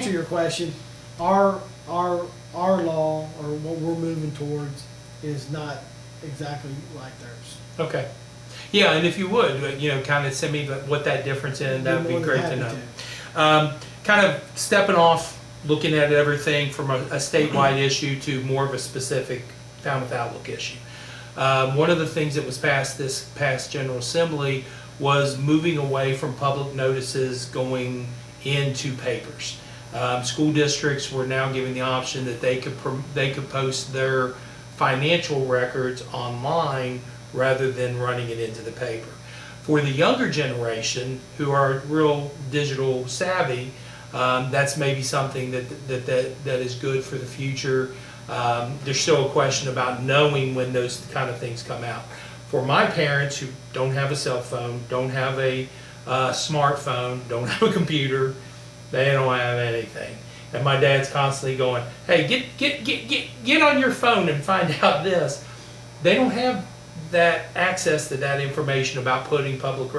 answer your question, our law, or what we're moving towards, is not exactly like theirs. Okay. Yeah, and if you would, kind of send me what that difference is, that would be great to know. Kind of stepping off, looking at everything from a statewide issue to more of a specific Falmouth Outlook issue. One of the things that was passed this past General Assembly was moving away from public notices going into papers. School districts were now given the option that they could post their financial records online rather than running it into the paper. For the younger generation who are real digital savvy, that's maybe something that is good for the future. There's still a question about knowing when those kind of things come out. For my parents who don't have a cell phone, don't have a smartphone, don't have a computer, they don't have anything. And my dad's constantly going, hey, get on your phone and find out this. They don't have that access to that information about putting public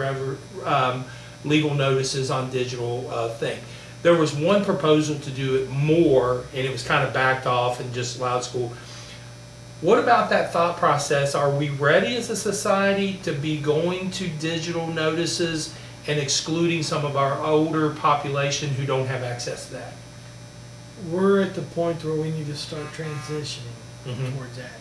legal notices on digital thing. There was one proposal to do it more, and it was kind of backed off and just allowed school. What about that thought process? Are we ready as a society to be going to digital notices and excluding some of our older population who don't have access to that? We're at the point where we need to start transitioning towards that.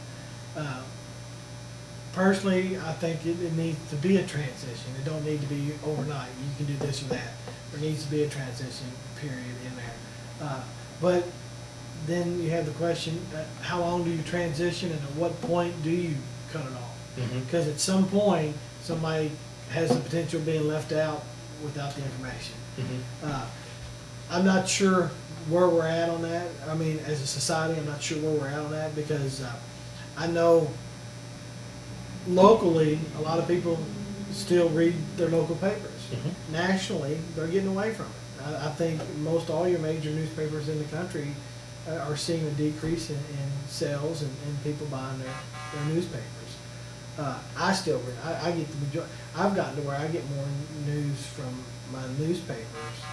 Personally, I think it needs to be a transition. It don't need to be overnight. You can do this or that. There needs to be a transition period in there. But then you have the question, how long do you transition, and at what point do you cut it off? Because at some point, somebody has the potential of being left out without the information. I'm not sure where we're at on that. I mean, as a society, I'm not sure where we're at on that, because I know locally, a lot of people still read their local papers. Nationally, they're getting away from it. I think most all your major newspapers in the country are seeing a decrease in sales and people buying their newspapers. I still read. I get the majority. I've gotten to where I get more news from my newspapers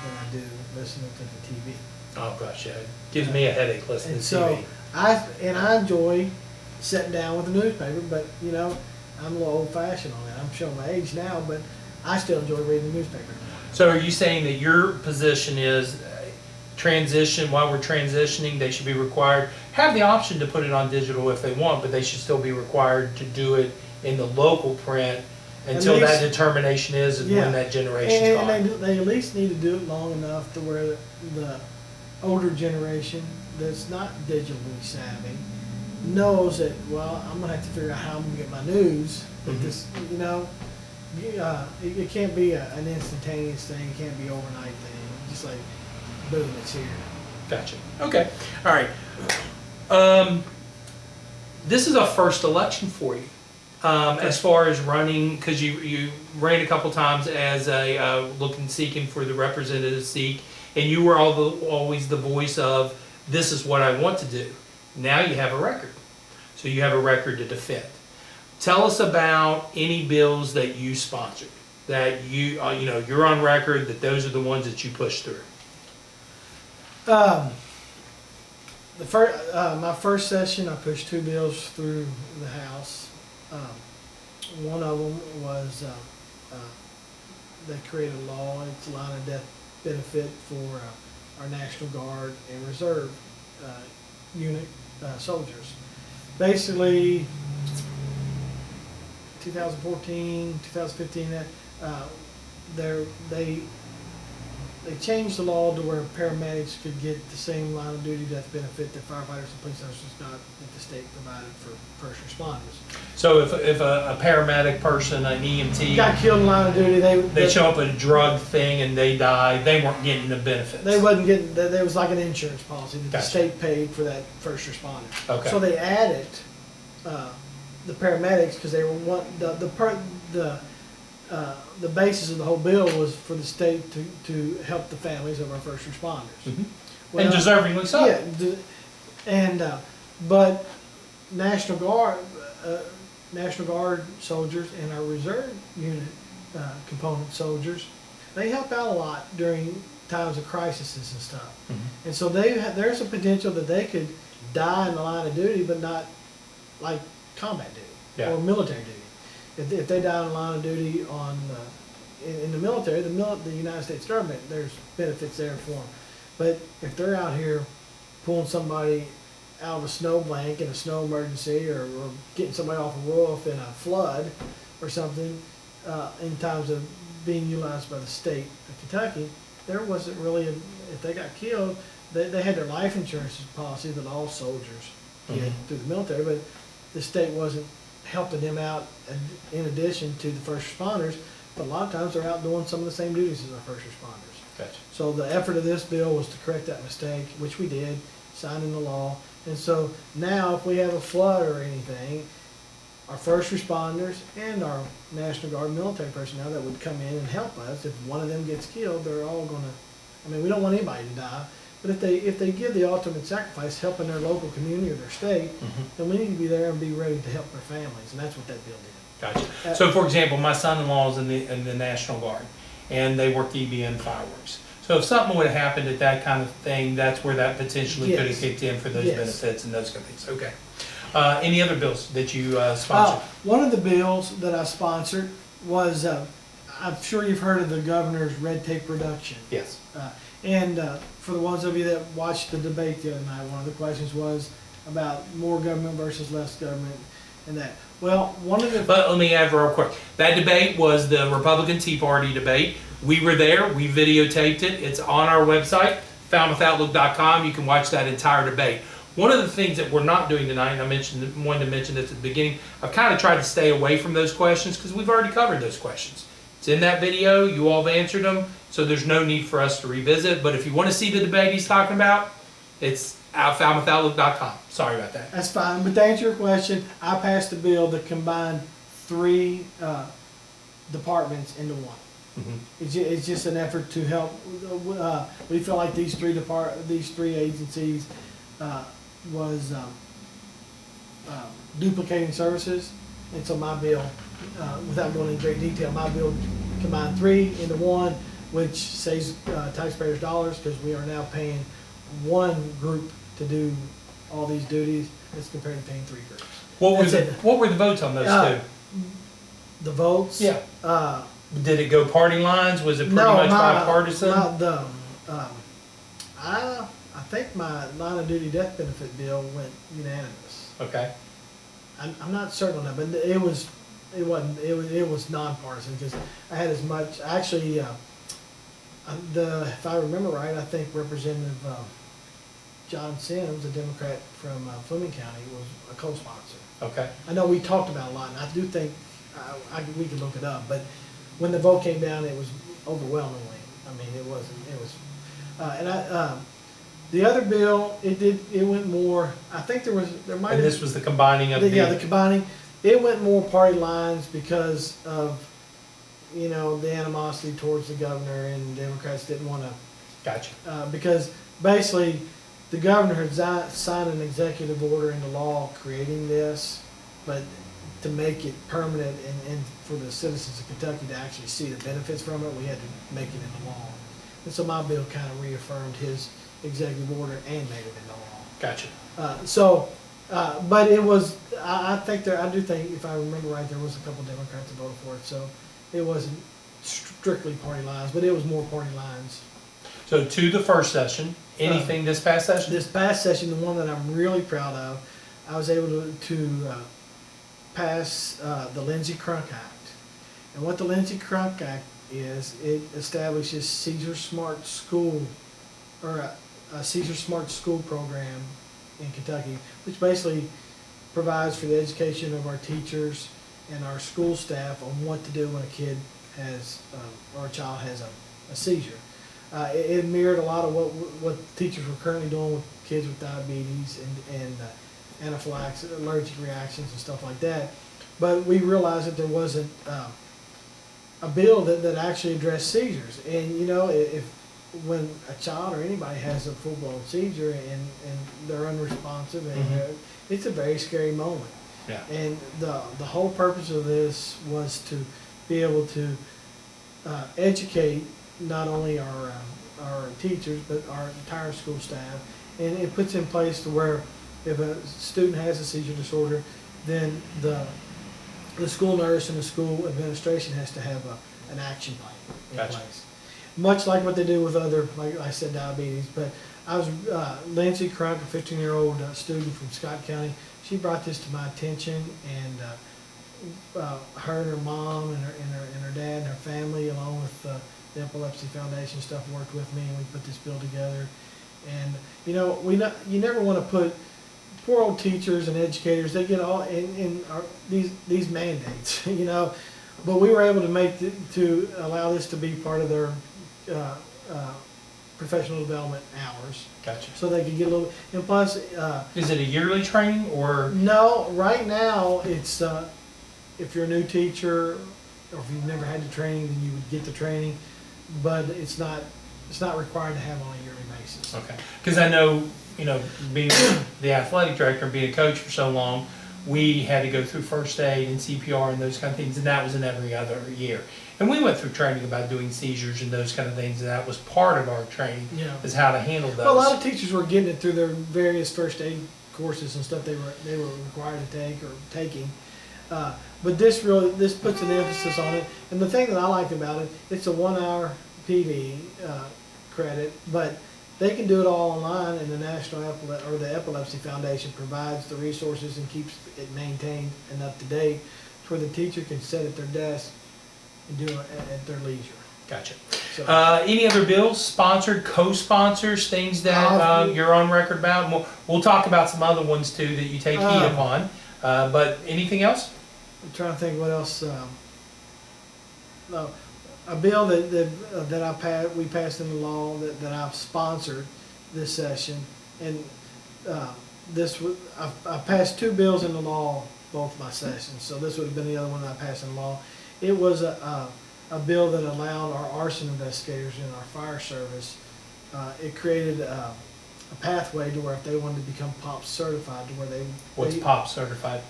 than I do listening to the TV. Oh gosh, yeah, it gives me a headache listening to TV. I enjoy sitting down with the newspaper, but I'm a little old-fashioned on that. I'm showing my age now, but I still enjoy reading the newspaper. So are you saying that your position is transition, while we're transitioning, they should be required, have the option to put it on digital if they want, but they should still be required to do it in the local print until that determination is when that generation's gone? And they at least need to do it long enough to where the older generation that's not digitally savvy knows that, well, I'm gonna have to figure out how I'm gonna get my news. But this, it can't be an instantaneous thing. It can't be an overnight thing. Just like, boom, it's here. Gotcha. Okay. All right. This is a first election for you. As far as running, because you ran a couple times as a seeking for the representative seat, and you were always the voice of, this is what I want to do. Now you have a record. So you have a record to defend. Tell us about any bills that you sponsored, that you're on record that those are the ones that you pushed through. My first session, I pushed 2 bills through the House. One of them was they created a law. It's a line of death benefit for our National Guard and Reserve unit soldiers. Basically, 2014, 2015, they changed the law to where paramedics could get the same line of duty death benefit that firefighters and police officers got that the state provided for first responders. So if a paramedic person, an EMT, got killed in line of duty, they show up at a drug thing and they die, they weren't getting the benefits. They wasn't getting. There was like an insurance policy that Gotcha. the state paid for that first responder. Okay. So they added the paramedics because they were the basis of the whole bill was for the state to help the families of our first responders. Well, and deservingly so. Yeah, but National Guard soldiers and our reserve unit component soldiers, they help out a lot during times of crises and stuff. Mhm. And so there's a potential that they could die in the line of duty, but not like combat duty Yeah. or military duty. If they die in the line of duty on in the military, the United States government, there's benefits there for them. But if they're out here pulling somebody out of a snowbank in a snow emergency, or getting somebody off a roof in a flood or something, in times of being utilized by the state of Kentucky, there wasn't really, if they got killed, they had their life insurance policy that all soldiers get through the military, but the state wasn't helping them out in addition to the first responders, but a lot of times they're out doing some of the same duties as our first responders. Gotcha. So the effort of this bill was to correct that mistake, which we did, signing the law. And so now if we have a flood or anything, our first responders and our National Guard military personnel that would come in and help us, if one of them gets killed, they're all gonna, I mean, we don't want anybody to die, but if they give the ultimate sacrifice, helping their local community or their state, then we need to be there and be ready to help their families, and that's what that bill did. Gotcha. So for example, my son-in-law is in the National Guard, and they work EBN fireworks. So if something would have happened at that kind of thing, that's where that potentially could have Yes. kicked in for those Yes. benefits and those kind of things. Okay. Any other bills that you sponsored? One of the bills that I sponsored was, I'm sure you've heard of the governor's red tape reduction. Yes. And for the ones of you that watched the debate the other night, one of the questions was about more government versus less government and that. Well, one of the... But let me add real quick. That debate was the Republican Tea Party debate. We were there. We videotaped it. It's on our website, falmouthOutlook.com. You can watch that entire debate. One of the things that we're not doing tonight, and I wanted to mention this at the beginning, I've kind of tried to stay away from those questions because we've already covered those questions. It's in that video. You all have answered them, so there's no need for us to revisit. But if you want to see the debate he's talking about, it's at falmouthOutlook.com. Sorry about that. That's fine. But to answer your question, I passed a bill that combined 3 departments into one. It's just an effort to help. We feel like these three agencies was duplicating services, and so my bill, without going into great detail, my bill combined 3 into 1, which saves taxpayers dollars because we are now paying one group to do all these duties as compared to paying 3 groups. What were the votes on those two? The votes? Yeah. Did it go party lines? Was it pretty much bipartisan? I think my line of duty death benefit bill went unanimous. Okay. I'm not certain on that, but it was nonpartisan because I had as much, actually, if I remember right, I think Representative John Sims, a Democrat from Fleming County, was a co-sponsor. Okay. I know we talked about it a lot, and I do think we could look it up, but when the vote came down, it was overwhelmingly. I mean, it was, the other bill, it went more, I think there might And have. this was the combining of The combining, it went more party lines because of, the animosity towards the governor, and Democrats didn't want to. Gotcha. Because basically, the governor had signed an executive order into law creating this, but to make it permanent and for the citizens of Kentucky to actually see the benefits from it, we had to make it into law. And so my bill kind of reaffirmed his executive order and made it into law. Gotcha. But it was, I do think, if I remember right, there was a couple Democrats that voted for it, so it wasn't strictly party lines, but it was more party lines. So to the first session, anything this past session? This past session, the one that I'm really proud of, I was able to pass the Lindsey Crunk Act. And what the Lindsey Crunk Act is, it establishes Caesar Smart School, or a Caesar Smart School program in Kentucky, which basically provides for the education of our teachers and our school staff on what to do when a kid has, or a child has a seizure. It mirrored a lot of what teachers were currently doing with kids with diabetes and anaphylaxis, allergic reactions and stuff like that. But we realized that there wasn't a bill that actually addressed seizures. And when a child or anybody has a full-blown seizure and they're unresponsive, and it's a very scary moment. Yeah. And the whole purpose of this was to be able to educate not only our our teachers, but our entire school staff. And it puts in place to where if a student has a seizure disorder, then the school nurse and the school administration has to have an action plan in Gotcha. place. Much like what they do with other, like I said, diabetes. But I was, Lindsay Crunk, a 15-year-old student from Scott County, she brought this to my attention, and her and her mom and her dad and her family, along with the Epilepsy Foundation stuff, worked with me, and we put this bill together. And you know, you never want to put poor old teachers and educators. They get all in these mandates, you know. But we were able to allow this to be part of their professional development hours. Gotcha. So they could get a little. And plus, Is it a yearly training or? no, right now it's if you're a new teacher or if you've never had the training, then you would get the training, but it's not required to have on a yearly basis. Okay, because I know, you know, being the athletic director and being a coach for so long, we had to go through first aid and CPR and those kind of things, and that was in every other year. And we went through training about doing seizures and those kind of things, and that was part of our training, Yeah. is how to handle those. Well, a lot of teachers were getting it through their various first aid courses and stuff they were required to take or taking. But this puts an emphasis on it. And the thing that I like about it, it's a 1-hour PD credit, but they can do it all online, and the the Epilepsy Foundation provides the resources and keeps it maintained and up to date, to where the teacher can sit at their desk and do it at their leisure. Gotcha. So, Any other bills, sponsored, co-sponsors, things that you're on record about? And we'll talk about some other ones too that you take heed upon. But anything else? I'm trying to think what else. No, a bill that we passed into law that I've sponsored this session, and I passed 2 bills into law both my sessions. So this would have been the other one I passed into law. It was a bill that allowed our arson investigators in our fire service. It created a pathway to where if they wanted to become POP certified, to where What's POP certified?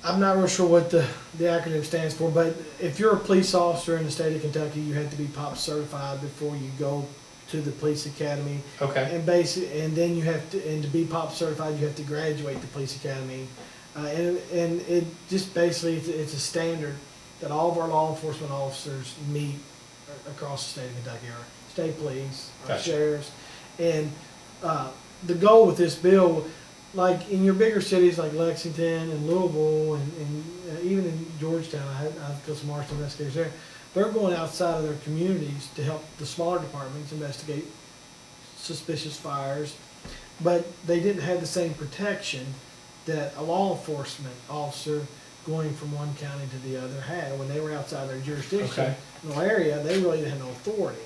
I'm not real sure what the acronym stands for, but if you're a police officer in the state of Kentucky, you have to be POP certified before you go to the police academy. Okay. And then you have to be POP certified, you have to graduate the police academy. And it just basically, it's a standard that all of our law enforcement officers meet across the state of Kentucky, our state police, our Gotcha. sheriffs. And the goal with this bill, like in your bigger cities like Lexington and Louisville and even in Georgetown, I've got some arson investigators there. They're going outside of their communities to help the smaller departments investigate suspicious fires, but they didn't have the same protection that a law enforcement officer going from one county to the other had. When they were outside their jurisdiction, no area, they really had no authority.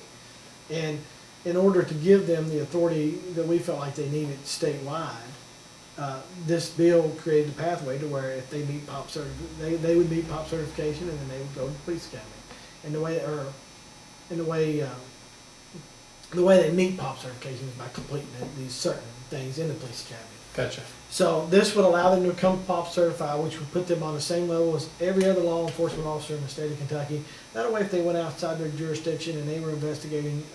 And in order to give them the authority that we felt like they needed statewide, this bill created a pathway to where if they meet POP they would meet POP certification, and then they would go to the police academy. And the way they meet POP certification is by completing these certain things in the police academy. Gotcha. So this would allow them to become POP certified, which would put them on the same level as every other law enforcement officer in the state of Kentucky. That way, if they went outside their jurisdiction and they were investigating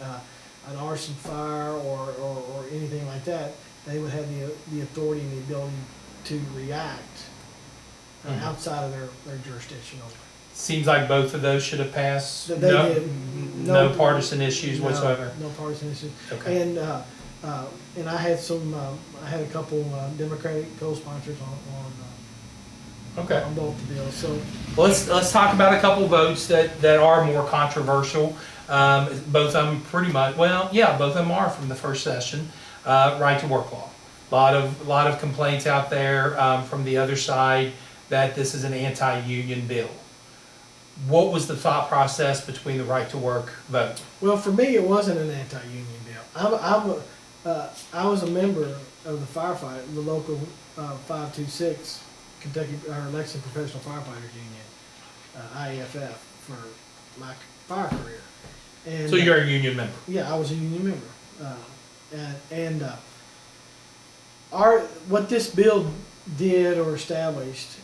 an arson fire or anything like that, they would have the authority and the ability to react outside of their jurisdiction. Seems like both of those should have passed. They did. No partisan issues whatsoever. No partisan issues. Okay. And I had a couple Democratic co-sponsors on both the bills. So Let's talk about a couple votes that are more controversial. Both of them pretty much, well, yeah, both of them are from the first session. Right to work law. A lot of complaints out there from the other side that this is an anti-union bill. What was the thought process between the right to work vote? well, for me, it wasn't an anti-union bill. I was a member of the firefighter, the local 526 Kentucky or Lexington Professional Firefighters Union, IAFF, for my fire career. And So you're a union member. yeah, I was a union member. What this bill did or established,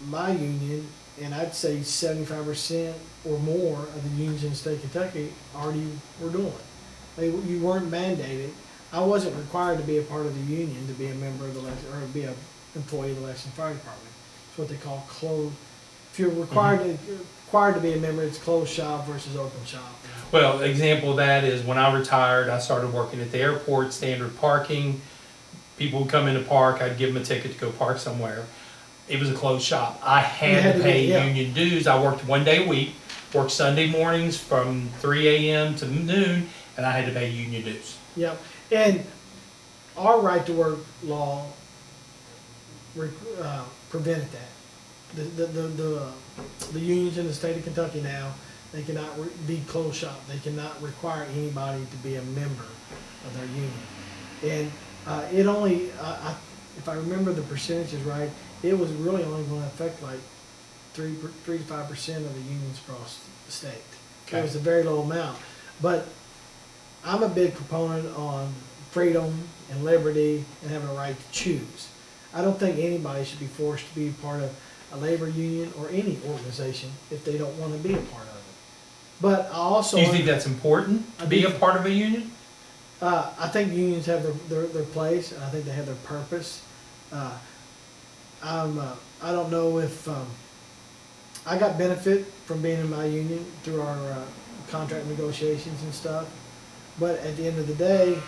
my union, and I'd say 75% or more of the unions in the state of Kentucky already were doing. You weren't mandated. I wasn't required to be a part of the union to be a member of the or be an employee of the Lexington Fire Department. It's what they call closed. If you're required to be a member, it's closed shop versus open shop. Well, example of that is when I retired, I started working at the airport, standard parking. People would come in to park, I'd give them a ticket to go park somewhere. It was a closed shop. I had to pay union dues. I worked 1 day a week, worked Sunday mornings from 3 a.m. to noon, and I had to pay union dues. Yep. And our right to work law prevented that. The unions in the state of Kentucky now, they cannot be closed shop. They cannot require anybody to be a member of their union. And it only, if I remember the percentages right, it was really only going to affect like 3 to 5% of the unions across the state. Okay. It was a very low amount. But I'm a big proponent on freedom and liberty and having a right to choose. I don't think anybody should be forced to be part of a labor union or any organization if they don't want to be a part of it. But I also... Do you think that's important to be a part of a union? I think unions have their place, and I think they have their purpose. I don't know if... I got benefit from being in my union through our contract negotiations and stuff. But at the end of the day,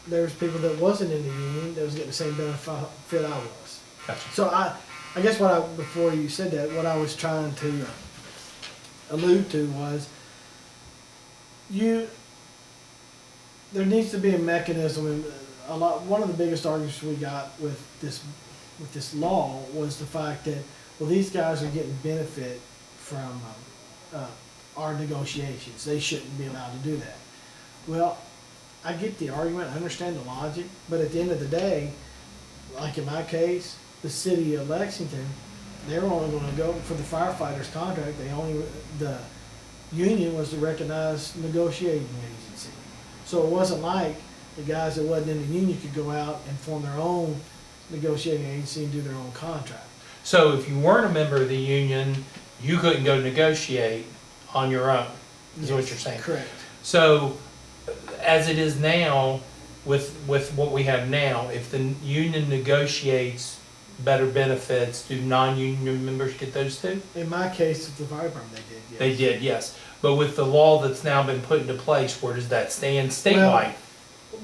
there was people that wasn't in the union that was getting the same benefit I was. Gotcha. So I guess before you said that, what I was trying to allude to was there needs to be a mechanism. And one of the biggest arguments we got with this law was the fact that, well, these guys are getting benefit from our negotiations. They shouldn't be allowed to do that. Well, I get the argument, I understand the logic, but at the end of the day, like in my case, the city of Lexington, they're only going to go for the firefighters contract. The union was the recognized negotiating agency. So it wasn't like the guys that wasn't in the union could go out and form their own negotiating agency and do their own contract. So if you weren't a member of the union, you couldn't go negotiate on your own, is what you're saying? Correct. So as it is now, with what we have now, if the union negotiates better benefits, do non-union members get those too? In my case, with the fire department, they did, yes. They did, yes. But with the law that's now been put into place, where does that stand statewide?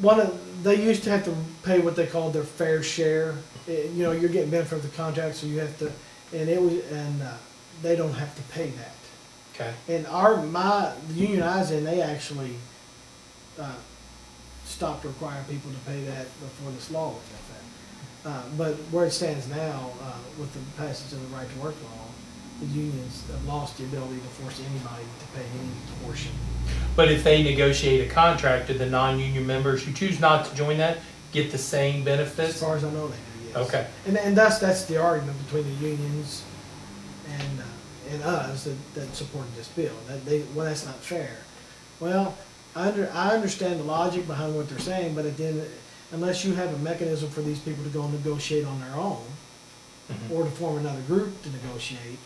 Well, they used to have to pay what they called their fair share. You're getting benefit of the contract, so you have to, and they don't have to pay that. Okay. And the union I was in, they actually stopped requiring people to pay that before this law was in effect. But where it stands now, with the passage of the right to work law, the unions have lost the ability to force anybody to pay any portion. But if they negotiate a contract, do the non-union members who choose not to join that get the same benefits? As far as I know, they do, yes. Okay. And that's the argument between the unions and us that supported this bill. That's not fair. Well, I understand the logic behind what they're saying, but unless you have a mechanism for these people to go and negotiate on their own, or to form another group to negotiate,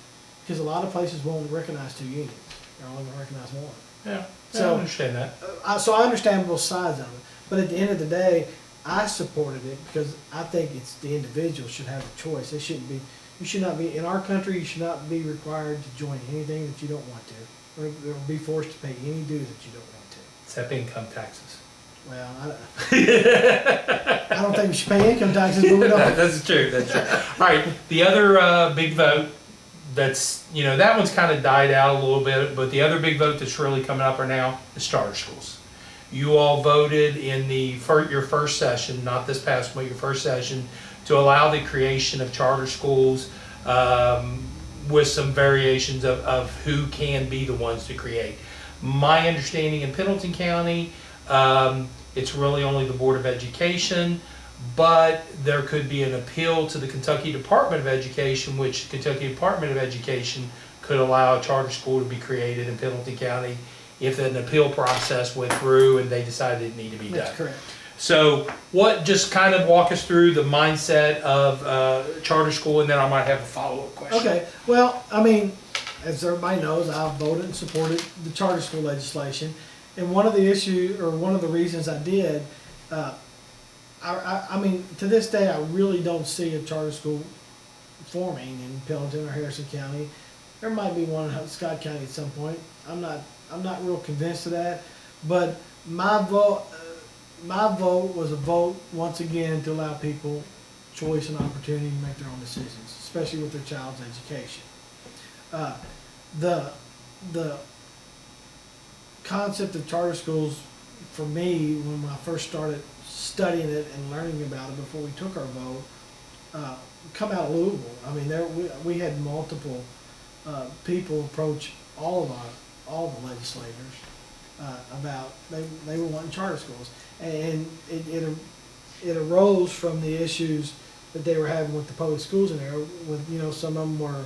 because a lot of places won't recognize 2 unions. They're only going to recognize 1. Yeah, so I understand that. So I understand both sides of it. But at the end of the day, I supported it because I think it's the individual should have a choice. You should not be, in our country, you should not be required to join anything that you don't want to, or be forced to pay any dues that you don't want to. Except income taxes. Well, I don't think we should pay income taxes, but we don't. That's true, that's true. All right, the other big vote that's, that one's kind of died out a little bit, but the other big vote that's really coming up right now is charter schools. You all voted in your first session, not this past one, your first session, to allow the creation of charter schools with some variations of who can be the ones to create. My understanding in Pendleton County, it's really only the Board of Education, but there could be an appeal to the Kentucky Department of Education, which Kentucky Department of Education could allow a charter school to be created in Pendleton County if an appeal process went through and they decided it needed to be done. That's correct. So just kind of walk us through the mindset of charter school, and then I might have a follow-up question. Okay, well, I mean, as everybody knows, I voted and supported the charter school legislation, And one of the issues, or one of the reasons I did, I mean, to this day, I really don't see a charter school forming in Pendleton or Harrison County. There might be one in Scott County at some point. I'm not real convinced of that. But my vote was a vote once again to allow people choice and opportunity to make their own decisions, especially with their child's education. The concept of charter schools, for me, when I first started studying it and learning about it before we took our vote, come out of Louisville. I mean, we had multiple people approach all the legislators about they were wanting charter schools, and it arose from the issues that they were having with the public schools in there. With, you know, some of them were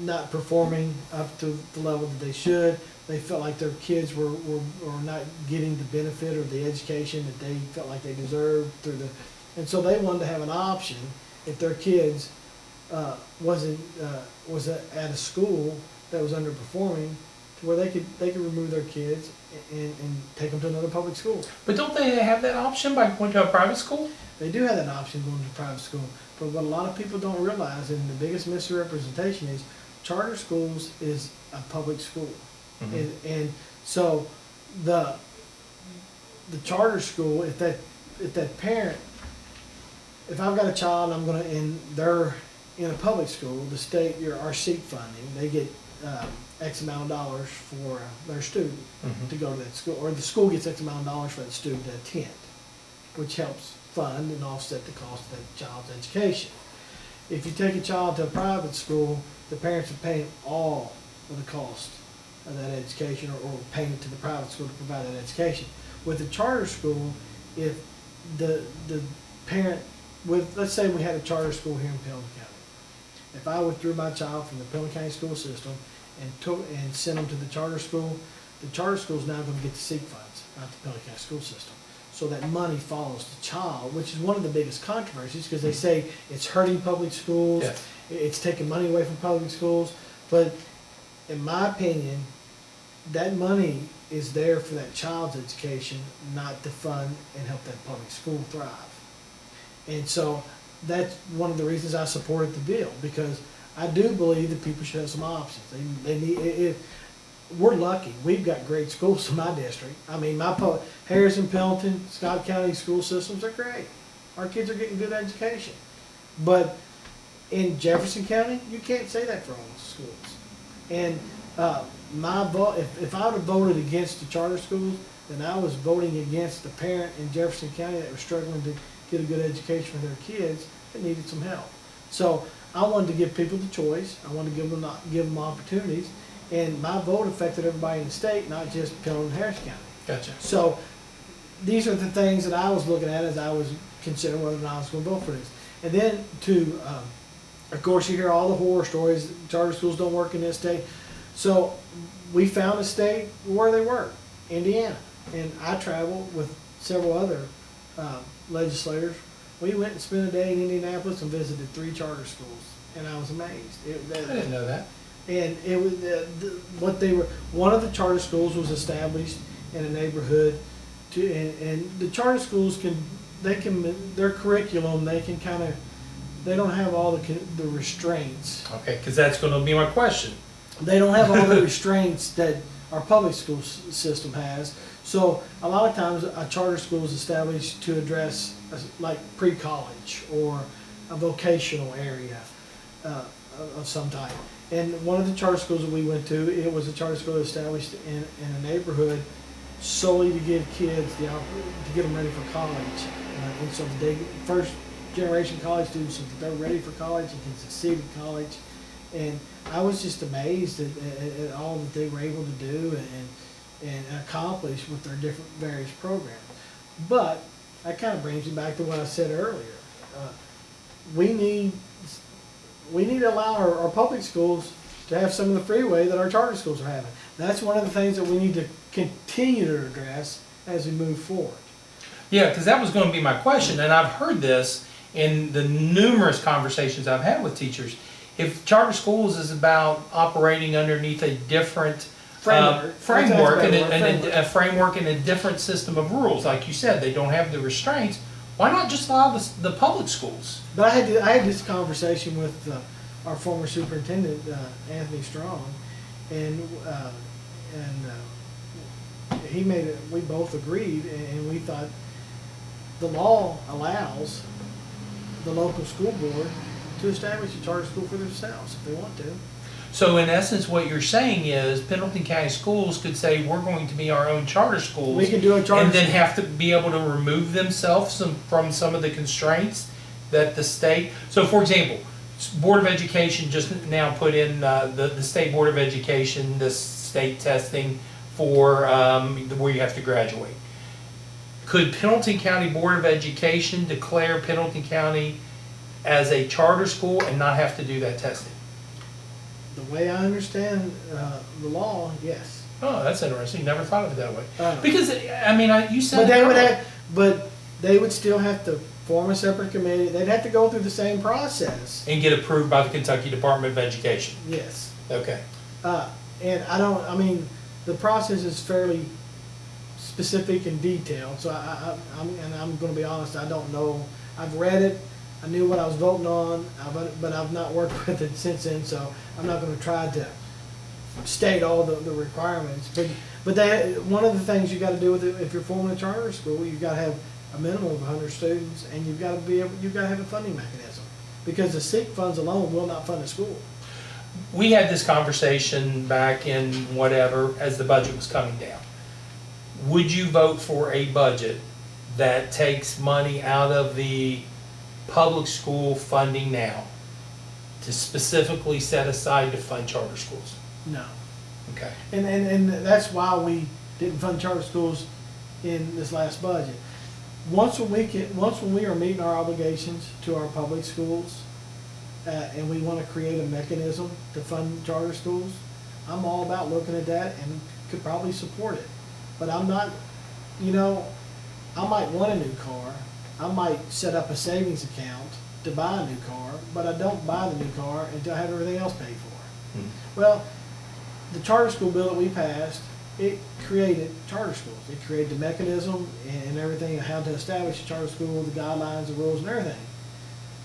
not performing up to the level that they should. They felt like their kids were not getting the benefit or the education that they felt like they deserved and so they wanted to have an option if their kids was at a school that was underperforming, to where they could remove their kids and take them to another public school. But don't they have that option by going to a private school? They do have that option going to private school, but what a lot of people don't realize, and the biggest misrepresentation is, charter schools is a public school. Mm-hmm. And so the charter school, if that parent, if I've got a child and they're in a public school, the state, our seat funding, they get X amount of dollars for their student to go to that school, or the school gets X amount of dollars for that student to attend, which helps fund and offset the cost of that child's education. If you take a child to a private school, the parents are paying all of the cost of that education, or paying it to the private school to provide that education. With a charter school, if the parent, let's say we had a charter school here in Pendleton County. If I withdrew my child from the Pendleton County school system and sent them to the charter school is now going to get the seat funds, not the Pendleton County school system. So that money follows the child, which is one of the biggest controversies, because they say it's hurting public schools, Yes. It's taking money away from public schools. But in my opinion, that money is there for that child's education, not to fund and help that public school thrive. And so that's one of the reasons I supported the bill, because I do believe that people should have some options. They need. We're lucky. We've got great schools in my district. I mean, Harrison, Pendleton, Scott County school systems are great. Our kids are getting good education. But in Jefferson County, you can't say that for all the schools. And my vote, if I would have voted against the charter schools, then I was voting against the parent in Jefferson County that was struggling to get a good education for their kids that needed some help. So I wanted to give people the choice. I wanted to give them opportunities. And my vote affected everybody in the state, not just Pendleton and Harrison County. Gotcha. So these are the things that I was looking at as I was considering whether or not I was going to vote for this. And then of course, you hear all the horror stories. Charter schools don't work in this state. So we found a state where they work, Indiana. And I traveled with several other legislators. We went and spent a day in Indianapolis and visited 3 charter schools, and I was amazed. I didn't know that. And it was one of the charter schools was established in a neighborhood, and the charter schools their curriculum, they don't have all the restraints. Okay, because that's going to be my question. They don't have all the restraints that our public school system has. So a lot of times a charter school is established to address like pre-college or a vocational area of some type. And one of the charter schools that we went to, it was a charter school established in a neighborhood solely to give kids to get them ready for college. And so the first generation college students, so that they're ready for college and can succeed in college. And I was just amazed at all that they were able to do and accomplish with their different various programs. But that kind of brings me back to what I said earlier. We need to allow our public schools to have some of the freeway that our charter schools are having. That's one of the things that we need to continue to address as we move forward. Yeah, because that was going to be my question, and I've heard this in the numerous conversations I've had with teachers. If charter schools is about operating underneath a different framework and Framework. a framework and a different system of rules. Like you said, they don't have the restraints. Why not just allow the public schools? But I had this conversation with our former superintendent, Anthony Strong, and he made it. We both agreed, and we thought the law allows the local school board to establish a charter school for themselves if they want to. So in essence, what you're saying is Pendleton County Schools could say, we're going to be our own charter schools. We can do a charter and then school. have to be able to remove themselves from some of the constraints that the state. So for example, Board of Education just now put in the State Board of Education, the state testing for where you have to graduate. Could Pendleton County Board of Education declare Pendleton County as a charter school and not have to do that testing? The way I understand the law, yes. Oh, that's interesting. Never thought of it that way. Uh, Because I mean, you said. But they would still have to form a separate committee. They'd have to go through the same process. And get approved by the Kentucky Department of Education. Yes. Okay. And I mean, the process is fairly specific and detailed. So I'm going to be honest. I don't know. I've read it. I knew what I was voting on, but I've not worked with it since then. So I'm not going to try to state all the requirements. But one of the things you got to do with it, if you're forming a charter school, you've got to have a minimum of 100 students, and you've got to have a funding mechanism, because the SIC funds alone will not fund a school. We had this conversation back in whatever, as the budget was coming down. Would you vote for a budget that takes money out of the public school funding now to specifically set aside to fund charter schools? No. Okay. And that's why we didn't fund charter schools in this last budget. Once when we are meeting our obligations to our public schools, and we want to create a mechanism to fund charter schools, I'm all about looking at that and could probably support it. But I'm not, I might want a new car. I might set up a savings account to buy a new car, but I don't buy the new car until I have everything else paid for. Well, the charter school bill that we passed, it created charter schools. It created the mechanism and everything, how to establish a charter school, the guidelines, the rules, and everything.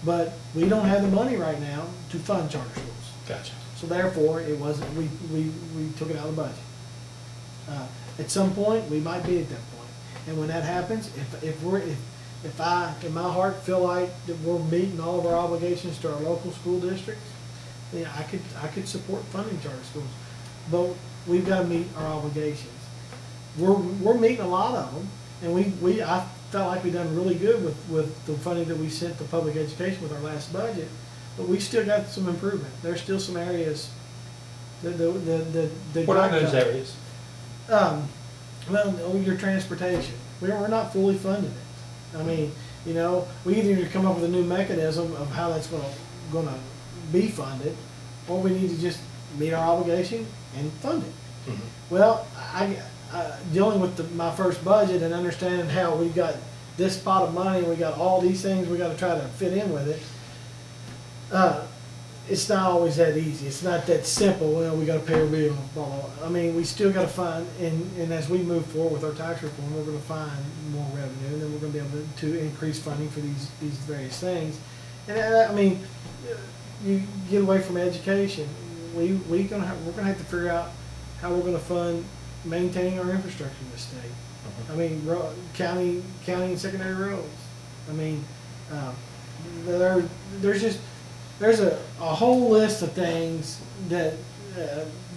But we don't have the money right now to fund charter schools. Gotcha. So therefore, it wasn't. We took it out of the budget. At some point, we might be at that point, and when that happens, if I in my heart feel like that we're meeting all of our obligations to our local school districts, then I could support funding charter schools. But we've got to meet our obligations. We're meeting a lot of them, and I felt like we've done really good with the funding that we sent to public education with our last budget, but we still got some improvement. There's still some areas that What are those areas? Well, your transportation. We're not fully funding it. I mean, we either need to come up with a new mechanism of how that's going to be funded, or we need to just meet our obligation and fund it. Mm-hmm. Well, I dealing with my first budget and understanding how we got this pot of money, we got all these things we got to try to fit in with it. It's not always that easy. It's not that simple. Well, we got to pay our bill. Blah, blah, blah. I mean, we still got to find, and as we move forward with our tax reform, we're going to find more revenue, and then we're going to be able to increase funding for these various things. And I mean, you get away from education. We're going to have to figure out how we're going to fund maintaining our infrastructure in the state. I mean, county and secondary roads. I mean, there's a whole list of things that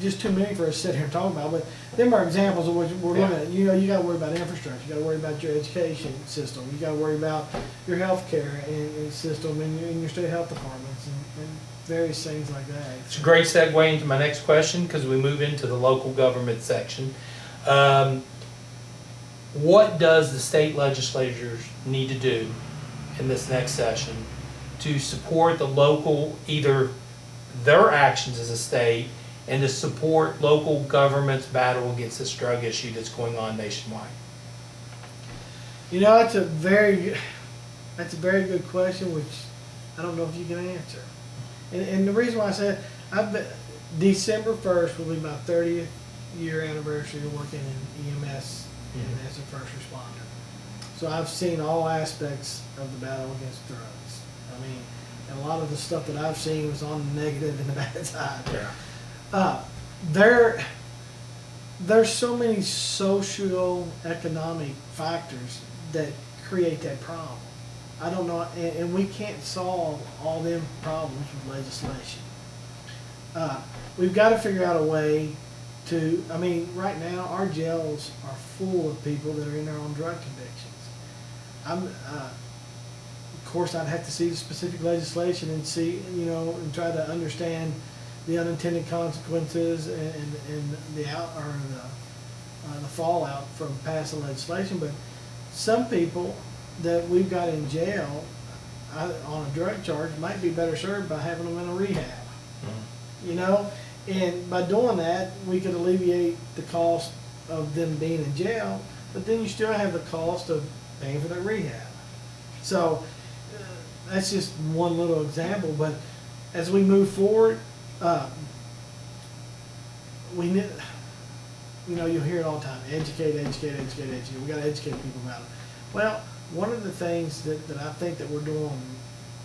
just too many for us to sit here and talk about. But them are examples of what we're looking at. You got to worry about infrastructure. You got to worry about your education system. You got to worry about your health care and system and your state health departments and various things like that. It's a great segue into my next question, because we move into the local government section. What does the state legislatures need to do in this next session to support the local, either their actions as a state, and to support local government's battle against this drug issue that's going on nationwide? That's a very good question, which I don't know if you can answer. And the reason why I said December 1st will be my 30th year anniversary of working in EMS and as a first responder. So I've seen all aspects of the battle against drugs. I mean, and a lot of the stuff that I've seen was on the negative and the bad side. Yeah. There's so many socio-economic factors that create that problem. I don't know, and we can't solve all them problems with legislation. We've got to figure out a way to, I mean, right now our jails are full of people that are in there on drug convictions. Of course, I'd have to see the specific legislation and see, and try to understand the unintended consequences and the the fallout from passing legislation. But some people that we've got in jail on a drug charge might be better served by having them in a rehab. And by doing that, we could alleviate the cost of them being in jail, but then you still have the cost of paying for their rehab. So that's just one little example, but as we move forward, we need, you'll hear it all the time, educate. We got to educate people about it. Well, one of the things that I think that we're doing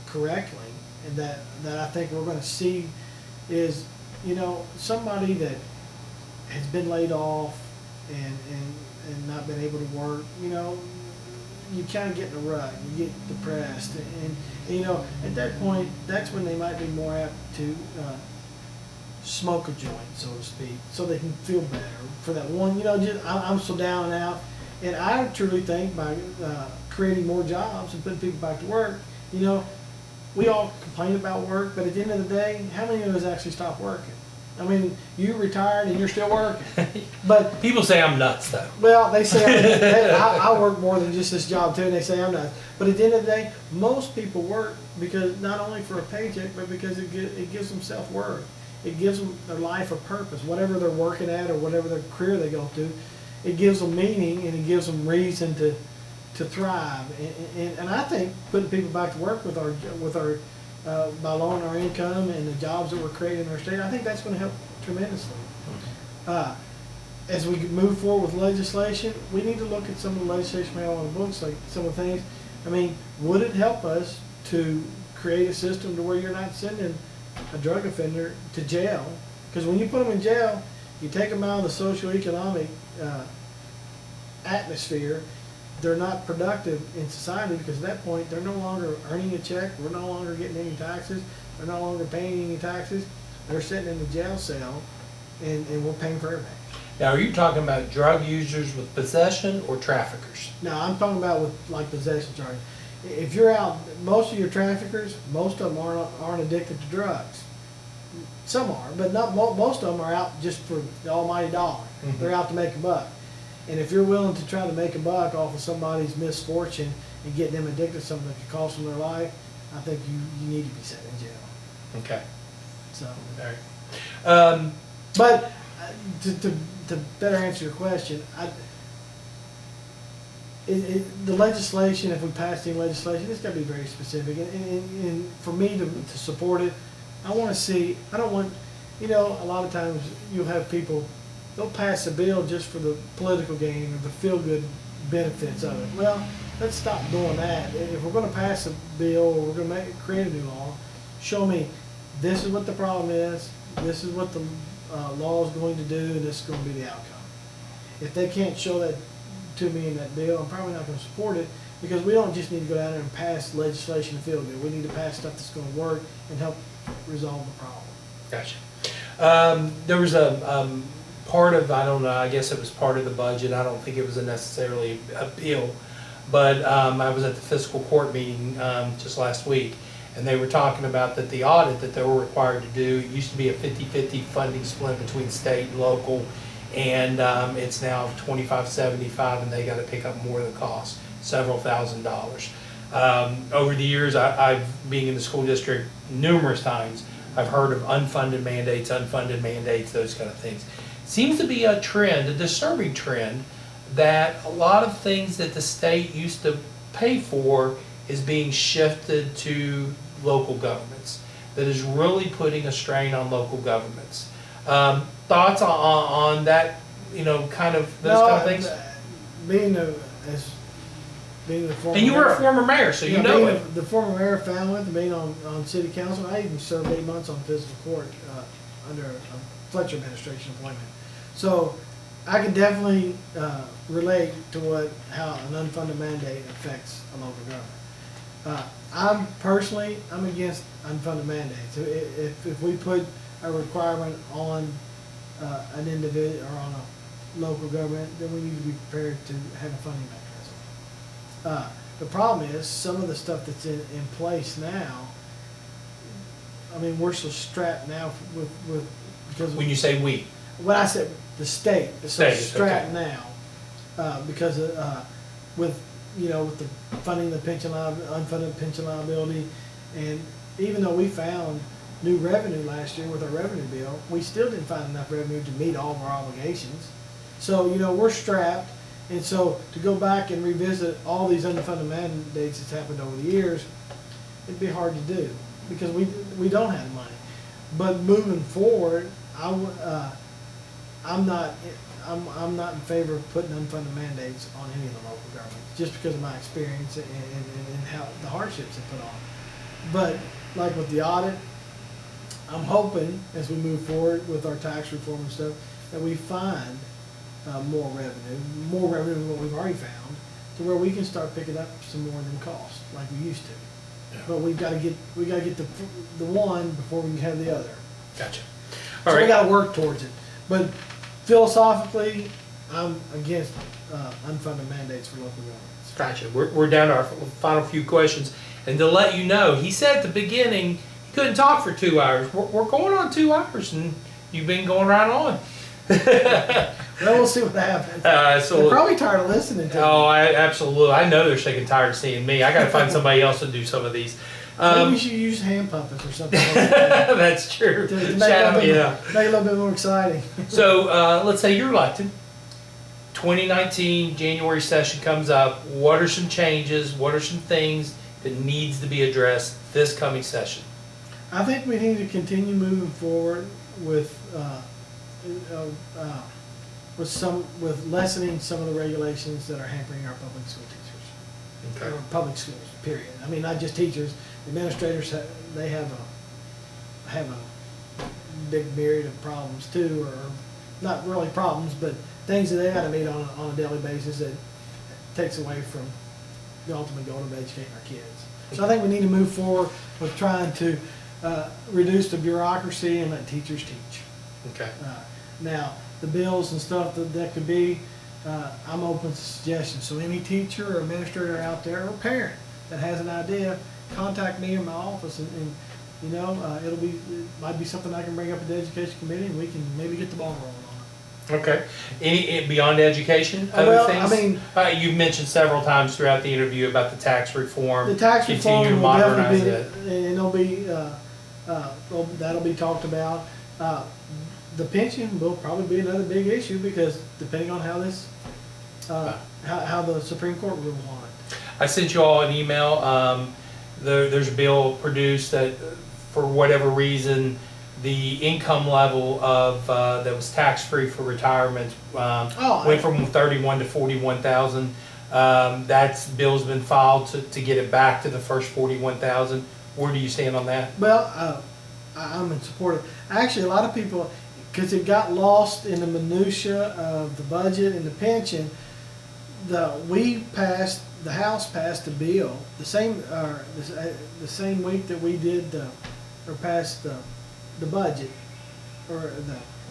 correctly and that I think we're going to see is, somebody that has been laid off and not been able to work, you kind of get in a rut, you get depressed, and at that point, that's when they might be more apt to smoke a joint, so to speak, so they can feel better for that one, I'm so down and out. And I truly think by creating more jobs and putting people back to work, we all complain about work, but at the end of the day, how many of us actually stop working? I mean, you retired and you're still working. But people say I'm nuts, though. Well, they say I work more than just this job too, and they say I'm nuts. But at the end of the day, most people work because not only for a paycheck, but because it gives them self-worth. It gives them their life a purpose, whatever they're working at or whatever their career they go to. It gives them meaning and it gives them reason to thrive. And I think putting people back to work with our by lowering our income and the jobs that we're creating in our state, I think that's going to help tremendously. As we move forward with legislation, we need to look at some of the legislation we have on the books, like some of the things. I mean, would it help us to create a system to where you're not sending a drug offender to jail? Because when you put them in jail, you take them out of the socio-economic atmosphere, they're not productive in society, because at that point they're no longer earning a check, we're no longer getting any taxes, they're no longer paying any taxes, they're sitting in the jail cell and we're paying for everything. Now, are you talking about drug users with possession or traffickers? No, I'm talking about with like possession charges. If you're out, most of your traffickers, most of them aren't addicted to drugs. Some are, but not most of them are out just for the almighty dollar. Mm-hmm. They're out to make a buck. And if you're willing to try to make a buck off of somebody's misfortune and get them addicted to something that could cost them their life, I think you need to be sent in jail. Okay. So, All right. But to better answer your question, the legislation, if we pass any legislation, it's got to be very specific. And for me to support it, I want to see, I don't want, a lot of times you'll have people, they'll pass a bill just for the political gain or the feel-good benefits of it. Well, let's stop doing that. If we're going to pass a bill or we're going to create a new law, show me this is what the problem is, this is what the law is going to do, and this is going to be the outcome. If they can't show that to me in that bill, I'm probably not going to support it, because we don't just need to go down there and pass legislation to feel good. We need to pass stuff that's going to work and help resolve the problem. Gotcha. There was a part of, I don't know, I guess it was part of the budget. I don't think it was necessarily a bill, but I was at the fiscal court meeting just last week, and they were talking about that the audit that they were required to do, it used to be a 50-50 funding split between state and local, and it's now 25-75, and they got to pick up more of the cost, several $1,000s. Over the years, I've being in the school district numerous times, I've heard of unfunded mandates, those kind of things. Seems to be a trend, a disturbing trend, that a lot of things that the state used to pay for is being shifted to local governments. That is really putting a strain on local governments. Thoughts on that, kind of, those No, kind of things? Being a, as, being the former. And you were a mayor- former mayor, so you Yeah, know being it. the former mayor of Falmouth, and being on city council, I even served 8 months on physical court, under a Fletcher administration appointment. So I can definitely, relate to how an unfunded mandate affects a local government. I'm against unfunded mandates. If we put a requirement on, an individual or on a local government, then we need to be prepared to have a funding mechanism. The problem is, some of the stuff that's in place now, I mean, we're so strapped now with, because. When you say we. When I said the state is so State, strapped okay. now, because with the funding the unfunded pension liability, and even though we found new revenue last year with our revenue bill, we still didn't find enough revenue to meet all of our obligations. So we're strapped, and so to go back and revisit all these unfunded mandates that's happened over the years, it'd be hard to do because we don't have the money. But moving forward, I'm not in favor of putting unfunded mandates on any of the local governments, just because of my experience and how the hardships they put on. But like with the audit, I'm hoping as we move forward with our tax reform and stuff, that we find more revenue than what we've already found, to where we can start picking up some more than costs, like we used to. Yeah. But we gotta get the one before we can have the other. Gotcha. So we gotta work towards it. But philosophically, I'm against unfunded mandates for local governments. Gotcha. We're down to our final few questions. And to let you know, he said at the beginning he couldn't talk for 2 hours. We're going on 2 hours, and you've been going right on. Well, we'll see what happens. So They're probably tired of listening to Oh, me. absolutely. I know they're sick and tired of seeing me. I got to find somebody else to do some of these. Maybe you should use hand puppets or something like that That's true. to make it Shout a little out, bit, make it a little bit more exciting. So let's say you're elected. 2019 January session comes up. What are some changes? What are some things that needs to be addressed this coming session? I think we need to continue moving forward with lessening some of the regulations that are hampering our public school teachers. Or public schools, period. I mean, not just teachers, administrators, they have a big myriad of problems too, or not really problems, but things that they gotta meet on a daily basis that takes away from the ultimate goal of educating our kids. So I think we need to move forward with trying to reduce the bureaucracy and let teachers teach. Okay. Now, the bills and stuff that could be, I'm open to suggestions. So any teacher or administrator out there or parent that has an idea, contact me in my office, and it might be something I can bring up at the education committee, and we can maybe get the ball rolling on it. Okay. Any beyond education? Other Well, things? I mean, you've mentioned several times throughout the interview about the tax reform. the tax Continue to reform will modernize definitely be, and that'll be talked about. The pension will probably be another big issue because depending on how this, how the Supreme Court rules on it. I sent you all an email. There's a bill produced that, for whatever reason, the income level of that was tax free for retirement went from 31 to 41,000. That bill's been filed to get it back to the first 41,000. Where do you stand on that? Well, I'm in support of. Actually, a lot of people, because it got lost in the minutia of the budget and the pension. The House passed a bill the same week that we did or passed the budget, or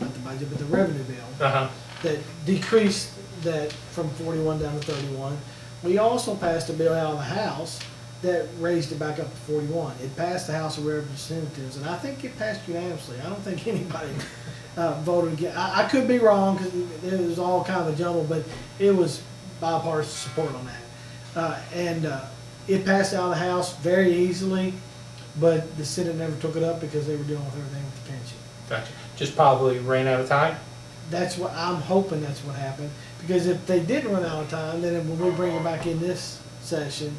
not the budget, but the revenue bill that decreased that from 41 down to 31. We also passed a bill out of the House that raised it back up to 41. It passed the House of Representatives, and I think it passed unanimously. I don't think anybody voted against. I could be wrong because it was all kind of a jumble, but it was bipartisan support on that. It passed out of the House very easily, but the Senate never took it up because they were dealing with everything with the pension. Gotcha. Just probably ran out of time? That's what I'm hoping that's what happened. Because if they didn't run out of time, then when we bring it back in this session,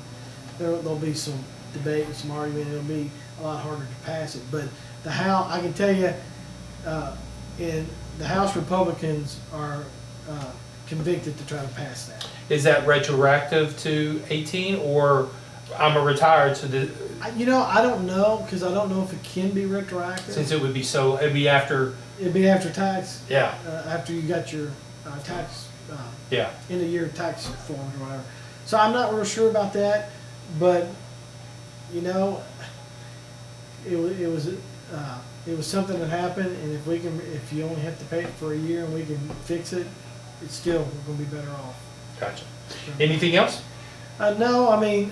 there'll be some debate and some argument. It'll be a lot harder to pass it. But the House, I can tell you, And the House Republicans are convicted to try to pass that. Is that retroactive to 18, or I'm a retired, so You know, I don't know, because I don't know if it can be retroactive. since it would be so, it'd be after, It'd be after tax, yeah, after you got your tax, yeah. end of year tax forms or whatever. So I'm not real sure about that, but, you know, it was something that happened, and if you only have to pay it for a year and we can fix it, it's still gonna be better off. Gotcha. Anything else? No, I mean,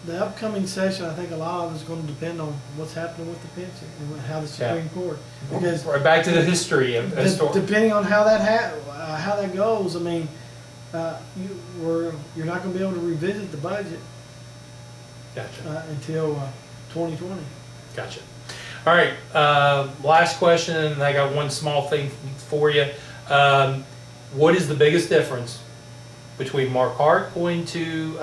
the upcoming session, I think a lot of it is gonna depend on what's happening with the pension and how the Supreme Court. Because Right back to the history of depending on how that goes, I mean, you're not gonna be able to revisit the budget Gotcha. until 2020. Gotcha. All right, last question, and I got one small thing for you. What is the biggest difference between Mark Hart going to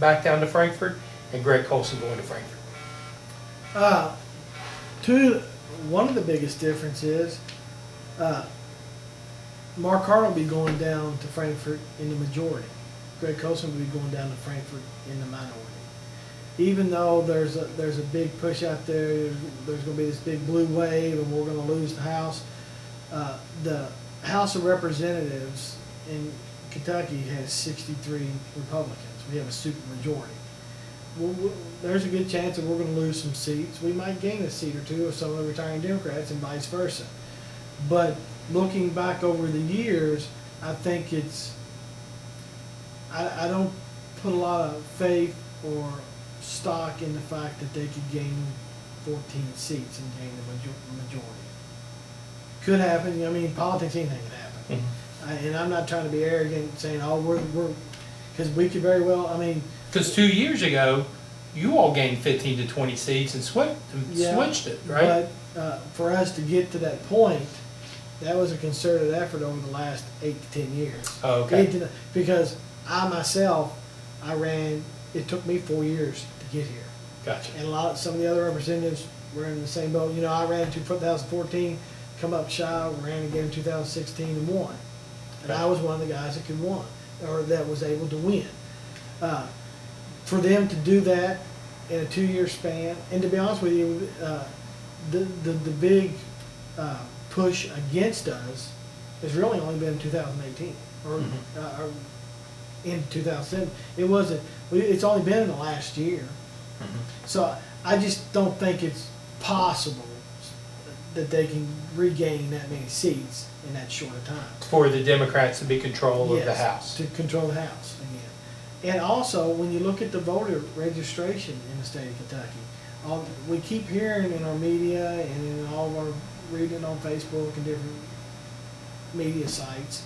back down to Frankfurt and Greg Colson going to Frankfurt? One of the biggest differences, Mark Hart will be going down to Frankfurt in the majority. Greg Colson will be going down to Frankfurt in the minority. Even though there's a big push out there, there's going to be this big blue wave, and we're going to lose the House. The House of Representatives in Kentucky has 63 Republicans. We have a super majority. There's a good chance that we're going to lose some seats. We might gain a seat or two of some of the retiring Democrats, and vice versa. But looking back over the years, I think I don't put a lot of faith or stock in the fact that they could gain 14 seats and gain the majority. Could happen. I mean, politics, anything can happen. Mm-hmm. And I'm not trying to be arrogant saying, oh, we're because we could very well, I mean. Because 2 years ago, you all gained 15 to 20 seats and switched it, right? But for us to get to that point, that was a concerted effort over the last 8 to 10 years. Oh, okay. Because I ran, it took me 4 years to get here. Gotcha. And some of the other representatives were in the same boat. You know, I ran in 2014, come up shy, ran again in 2016 and won. And I was one of the guys that could win, or that was able to win. For them to do that in a 2-year span, and to be honest with you, the big push against us has really only been in 2018 or in 2007. It wasn't. It's only been in the last year. So I just don't think it's possible that they can regain that many seats in that short a time. For the Democrats to be control of the House. To control the House again. And also, when you look at the voter registration in the state of Kentucky, we keep hearing in our media and in all of our reading on Facebook and different media sites,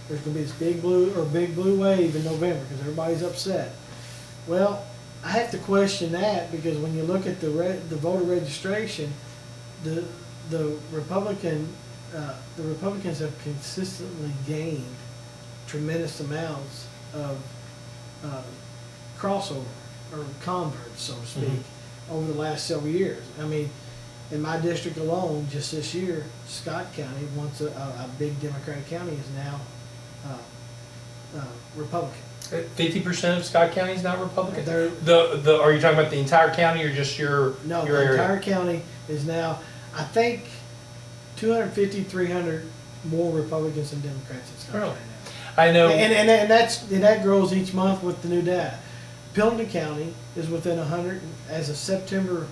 there's going to be this big blue wave in November because everybody's upset. Well, I have to question that, because when you look at the voter registration, the Republicans have consistently gained tremendous amounts of crossover or converts, so to speak, over the last several years. I mean, in my district alone, just this year, Scott County, once a big Democratic county, is now Republican. 50% of Scott County is not Republican? They're- Are you talking about the entire county or just your No, your the area? entire county is now, I think, 250, 300 more Republicans than Democrats in Scott Really? County now. I know. And that grows each month with the new data. Pendleton County is within 100, as of September,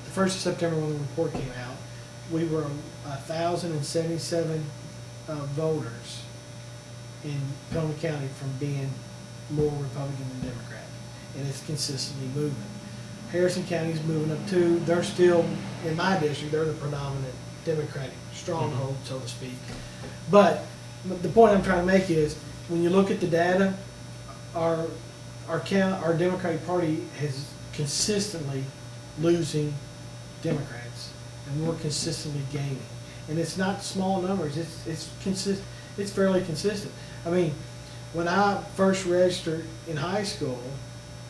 the 1st of September when the report came out, we were 1,077 voters in Pendleton County from being more Republican than Democrat. And it's consistently moving. Harrison County's moving up too. They're still, in my district, they're the predominant Democratic stronghold, so to speak. But the point I'm trying to make is, when you look at the data, our Democratic Party is consistently losing Democrats, and we're consistently gaining. And it's not small numbers. It's fairly consistent. I mean, when I first registered in high school,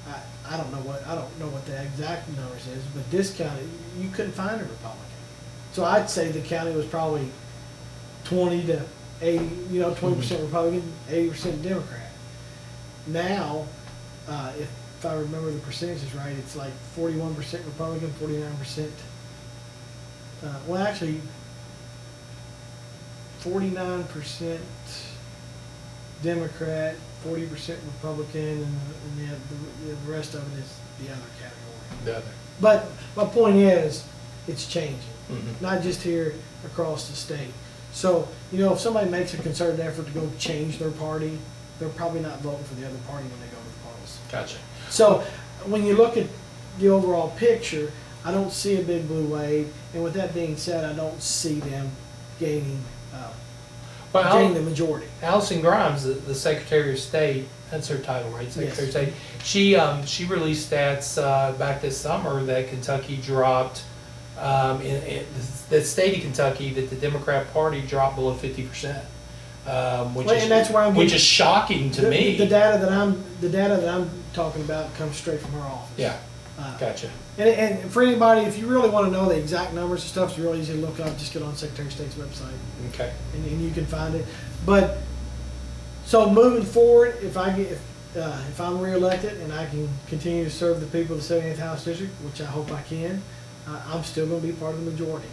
I don't know what the exact numbers is, but this county, you couldn't find a Republican. So I'd say the county was probably 20 to 80, 20% Republican, 80% Democrat. Now, if I remember the percentages right, it's like 41% Republican, 49%. Well, actually, 49% Democrat, 40% Republican, and the rest of it is the other category. The other. But my point is, it's changing, Mm-hmm. not just here, across the state. So, if somebody makes a concerted effort to go change their party, they're probably not voting for the other party when they go to the polls. Gotcha. So, when you look at the overall picture, I don't see a big blue wave, and with that being said, I don't see them gaining the majority. Allison Grimes, the Secretary of State, that's her title, right? Secretary Yes. of State. She released stats back this summer that Kentucky dropped, the state of Kentucky, that the Democrat Party dropped below 50%, And that's where I'm which getting- is shocking to me. The data that I'm talking about comes straight from her office. Yeah, Uh, gotcha. And for anybody, if you really want to know the exact numbers and stuff, it's really easy to look up. Just get on Secretary of State's website, Okay. and you can find it. But so moving forward, if I'm reelected and I can continue to serve the people of the 78th House District, which I hope I can, I'm still going to be part of the majority.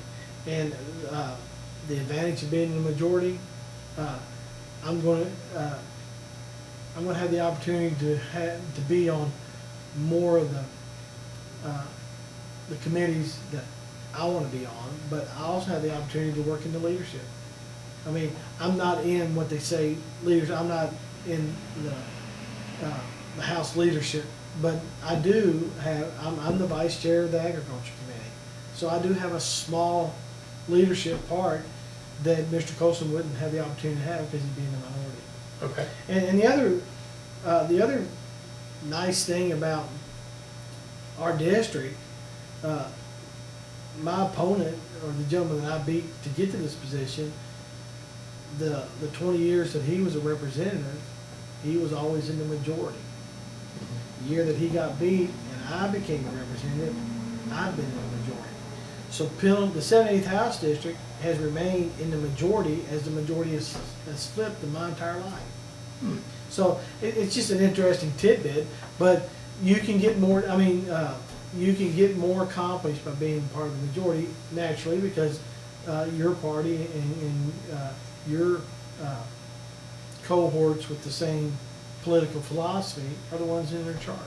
And the advantage of being in the majority, I'm going to have the opportunity to be on more of the committees that I want to be on, but I also have the opportunity to work in the leadership. I mean, I'm not in what they say leaders. I'm not in the House leadership, but I do have. I'm the vice chair of the Agriculture Committee, so I do have a small leadership part that Mr. Colson wouldn't have the opportunity to have because he'd be in the minority. Okay. And the other nice thing about our district, my opponent, or the gentleman that I beat to get to this position, the 20 years that he was a representative, he was always in the majority. The year that he got beat and I became a representative, I've been in the majority. So the 78th House District has remained in the majority as the majority has flipped in my entire life. So it's just an interesting tidbit, but you can get more, you can get more accomplished by being part of the majority naturally because your party and your cohorts with the same political philosophy are the ones in their charge.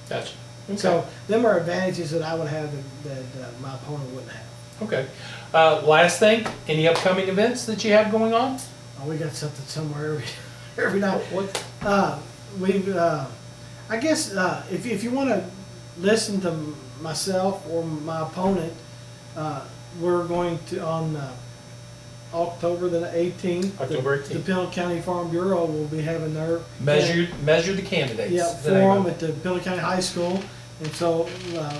Gotcha. Okay. So them are advantages that I would have that my opponent wouldn't have. Okay. Last thing, any upcoming events that you have going on? Oh, we got something somewhere every night. What? I guess if you want to listen to myself or my opponent, we're going to on October the 18th. October 18th. The Pinal County Farm Bureau will be having their Measure the candidates. yeah Is the name forum of it. at the Pinal County High School, and so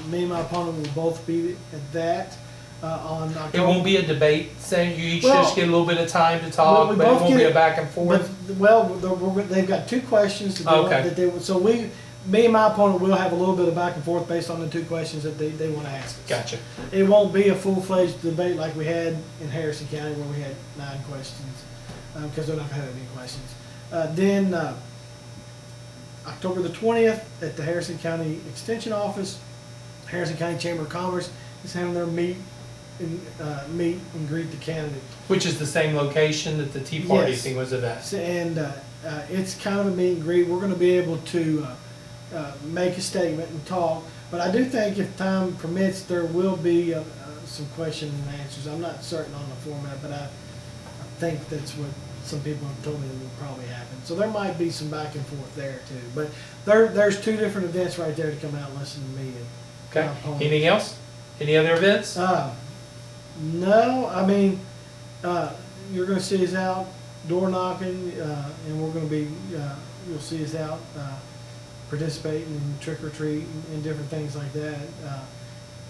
me and my opponent will both be at that on October. It won't be a debate thing. You each Well, just get a little bit of time to talk, we but it both won't be get- a back and forth. They've got two questions to do. Okay. So me and my opponent will have a little bit of back and forth based on the two questions that they want to ask us. Gotcha. It won't be a full-fledged debate like we had in Harrison County where we had 9 questions, because they're not going to have any questions. Then October the 20th at the Harrison County Extension Office, Harrison County Chamber of Commerce is having their meet and greet the candidate. Which is the same location that the Tea Party Yes. thing was at. And it's kind of a meet and greet. We're going to be able to make a statement and talk. But I do think if time permits, there will be some questions and answers. I'm not certain on the format, but I think that's what some people have told me will probably happen. So there might be some back and forth there too. But there's 2 different events right there to come out and listen to me. And Okay. my opponent. Anything else? Any other events? No, I mean, you're gonna see us out door knocking, and we're gonna be, you'll see us out, participating in trick or treat and different things like that.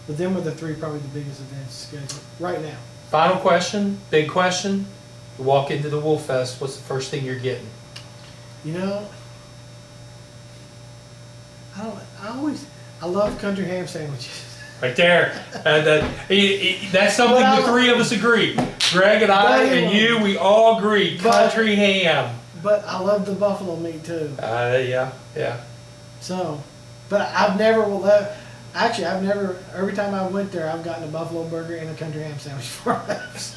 But them are the 3 probably the biggest events scheduled right now. Final question, big question. You walk into the Wolf Fest, what's the first thing you're getting? You know, I I love country ham sandwiches. Right there. That's something the three of us agree. Greg and I and you, we all agree. Country ham. But I love the buffalo meat too. Yeah. So, but I've never, every time I went there, I've gotten a buffalo burger and a country ham sandwich for us.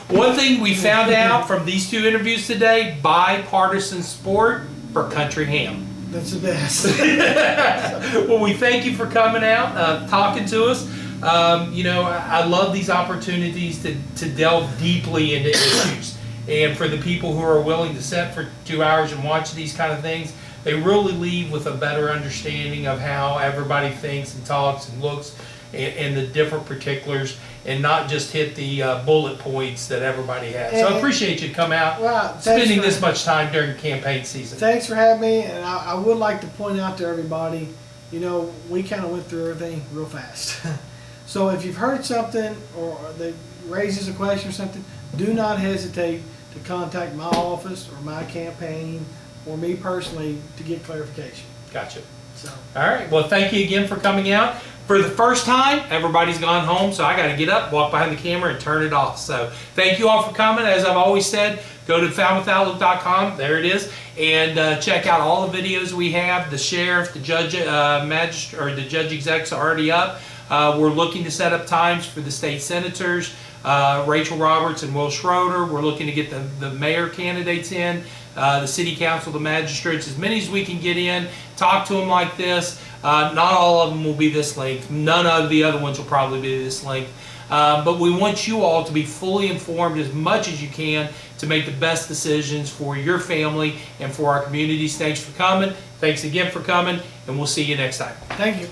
One thing we found out from these two interviews today, bipartisan support for country ham. That's the best. Well, we thank you for coming out, talking to us. I love these opportunities to delve deeply into issues. And for the people who are willing to sit for 2 hours and watch these kind of things, they really leave with a better understanding of how everybody thinks and talks and looks and the different particulars, and not just hit the bullet points that everybody has. So I appreciate you come out, spending this much time during campaign season. Thanks for having me, and I would like to point out to everybody, we kind of went through everything real fast. So if you've heard something or that raises a question or something, do not hesitate to contact my office or my campaign or me personally to get clarification. Gotcha. So. All right. Well, thank you again for coming out. For the first time, everybody's gone home, so I got to get up, walk behind the camera, and turn it off. So thank you all for coming. As I've always said, go to FalmouthOutlook.com. There it is, and check out all the videos we have. The sheriff, the judge, magistrate, or the judge execs are already up. We're looking to set up times for the state senators, Rachel Roberts and Will Schroeder. We're looking to get the mayor candidates in, the city council, the magistrates, as many as we can get in. Talk to them like this. Not all of them will be this length. None of the other ones will probably be this length. But we want you all to be fully informed as much as you can to make the best decisions for your family and for our communities. Thanks for coming. Thanks again for coming, and we'll see you next time. Thank you.